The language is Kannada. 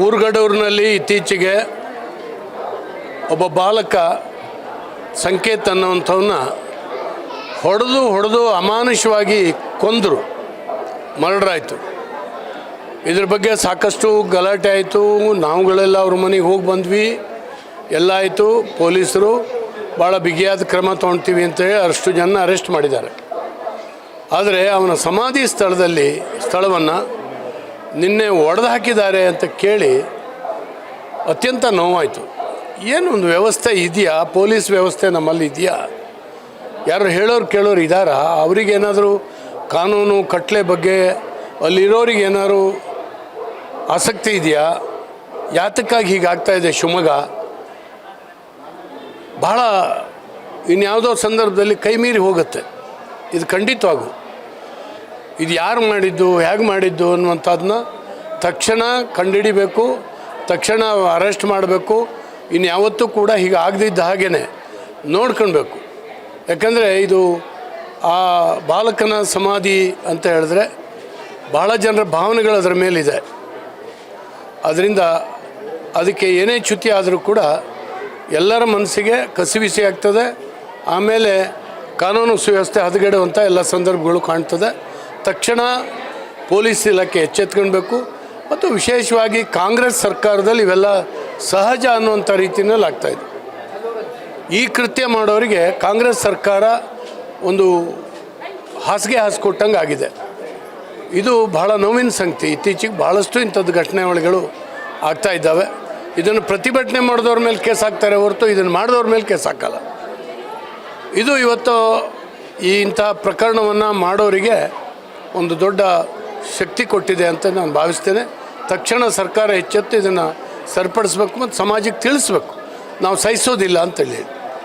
ಊರುಗಡೂರಿನಲ್ಲಿ ಇತ್ತೀಚೆಗೆ ಒಬ್ಬ ಬಾಲಕ ಸಂಕೇತ್ ಅನ್ನುವಂಥವನ್ನ ಹೊಡೆದು ಅಮಾನುಷವಾಗಿ ಕೊಂದರು, ಮರ್ಡರ್ ಆಯಿತು. ಇದ್ರ ಬಗ್ಗೆ ಸಾಕಷ್ಟು ಗಲಾಟೆ ಆಯಿತು. ನಾವುಗಳೆಲ್ಲ ಅವ್ರ ಮನೆಗೆ ಹೋಗಿ ಬಂದ್ವಿ, ಎಲ್ಲ ಆಯಿತು. ಪೊಲೀಸರು ಭಾಳ ಬಿಗಿಯಾದ ಕ್ರಮ ತೊಗೊಳ್ತೀವಿ ಅಂತೇಳಿ ಅಷ್ಟು ಜನ ಅರೆಸ್ಟ್ ಮಾಡಿದ್ದಾರೆ. ಆದರೆ ಅವನ ಸಮಾಧಿ ಸ್ಥಳವನ್ನು ನಿನ್ನೆ ಒಡೆದು ಹಾಕಿದ್ದಾರೆ ಅಂತ ಕೇಳಿ ಅತ್ಯಂತ ನೋವಾಯಿತು. ಏನೊಂದು ವ್ಯವಸ್ಥೆ ಇದೆಯಾ? ಪೊಲೀಸ್ ವ್ಯವಸ್ಥೆ ನಮ್ಮಲ್ಲಿ ಇದೆಯಾ? ಯಾರು ಹೇಳೋರು ಕೇಳೋರು ಇದ್ದಾರಾ? ಅವರಿಗೇನಾದರೂ ಕಾನೂನು ಕಟ್ಲೆ ಬಗ್ಗೆ ಅಲ್ಲಿರೋರಿಗೆ ಏನಾದ್ರು ಆಸಕ್ತಿ ಇದೆಯಾ? ಯಾತಕ್ಕಾಗಿ ಹೀಗಾಗ್ತಾಯಿದೆ ಶಿವಮೊಗ್ಗ? ಭಾಳ ಇನ್ಯಾವುದೋ ಸಂದರ್ಭದಲ್ಲಿ ಕೈ ಮೀರಿ ಹೋಗುತ್ತೆ. ಇದು ಖಂಡಿತವಾಗೂ ಇದು ಯಾರು ಮಾಡಿದ್ದು, ಹೇಗೆ ಮಾಡಿದ್ದು ಅನ್ನುವಂಥದ್ದನ್ನ ತಕ್ಷಣ ಕಂಡುಹಿಡಿಬೇಕು, ತಕ್ಷಣ ಅರೆಸ್ಟ್ ಮಾಡಬೇಕು. ಇನ್ಯಾವತ್ತೂ ಕೂಡ ಹೀಗೆ ಆಗದಿದ್ದ ಹಾಗೇ ನೋಡ್ಕೊಳ್ಬೇಕು. ಯಾಕಂದರೆ ಇದು ಆ ಬಾಲಕನ ಸಮಾಧಿ ಅಂತ ಹೇಳಿದ್ರೆ ಭಾಳ ಜನರ ಭಾವನೆಗಳು ಅದರ ಮೇಲಿದೆ. ಅದರಿಂದ ಅದಕ್ಕೆ ಏನೇ ಚ್ಯುತಿ ಆದರೂ ಕೂಡ ಎಲ್ಲರ ಮನಸ್ಸಿಗೆ ಕಸಿವಿಸಿ ಆಗ್ತದೆ. ಆಮೇಲೆ ಕಾನೂನು ಸುವ್ಯವಸ್ಥೆ ಹದಗೆಡುವಂಥ ಎಲ್ಲ ಸಂದರ್ಭಗಳು ಕಾಣ್ತದೆ. ತಕ್ಷಣ ಪೊಲೀಸ್ ಇಲಾಖೆ ಎಚ್ಚೆತ್ಕೊಳ್ಬೇಕು. ಮತ್ತು ವಿಶೇಷವಾಗಿ ಕಾಂಗ್ರೆಸ್ ಸರ್ಕಾರದಲ್ಲಿ ಇವೆಲ್ಲ ಸಹಜ ಅನ್ನುವಂಥ ರೀತಿಯಲ್ಲಿ ಆಗ್ತಾಯಿದೆ. ಈ ಕೃತ್ಯ ಮಾಡೋರಿಗೆ ಕಾಂಗ್ರೆಸ್ ಸರ್ಕಾರ ಒಂದು ಹಾಸಿಗೆ ಹಾಸಿಕೊಟ್ಟಂಗೆ ಆಗಿದೆ. ಇದು ಬಹಳ ನೋವಿನ ಸಂಗತಿ. ಇತ್ತೀಚೆಗೆ ಭಾಳಷ್ಟು ಇಂಥದ್ದು ಘಟನೆಗಳು ಆಗ್ತಾ ಇದ್ದಾವೆ. ಇದನ್ನು ಪ್ರತಿಭಟನೆ ಮಾಡಿದವ್ರ ಮೇಲೆ ಕೇಸ್ ಹಾಕ್ತಾರೆ ಹೊರತು ಇದನ್ನು ಮಾಡಿದವ್ರ ಮೇಲೆ ಕೇಸ್ ಹಾಕಲ್ಲ. ಇದು ಇವತ್ತು ಇಂಥ ಪ್ರಕರಣವನ್ನು ಮಾಡೋರಿಗೆ ಒಂದು ದೊಡ್ಡ ಶಕ್ತಿ ಕೊಟ್ಟಿದೆ ಅಂತ ನಾನು ಭಾವಿಸ್ತೇನೆ. ತಕ್ಷಣ ಸರ್ಕಾರ ಎಚ್ಚೆತ್ತು ಇದನ್ನು ಸರಿಪಡಿಸ್ಬೇಕು ಮತ್ತು ಸಮಾಜಕ್ಕೆ ತಿಳಿಸ್ಬೇಕು, ನಾವು ಸಹಿಸೋದಿಲ್ಲ ಅಂತೇಳಿ.